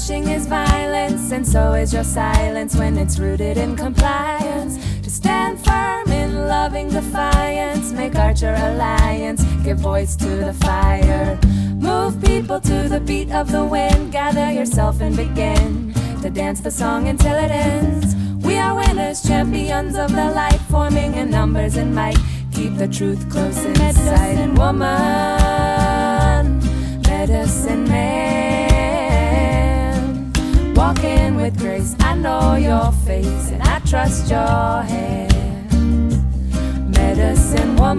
Bashing is violence, and so is your silence when it's rooted in compliance. To stand firm in loving defiance, make Archer alliance, give voice to the fire. Move people to the beat of the wind, gather yourself and begin to dance the song until it ends. We are winners, champions of the light, forming in numbers and might. Keep the truth close in sight. Medicine woman, medicine man, walking with grace. I know your face and I trust your hand. Medicine woman.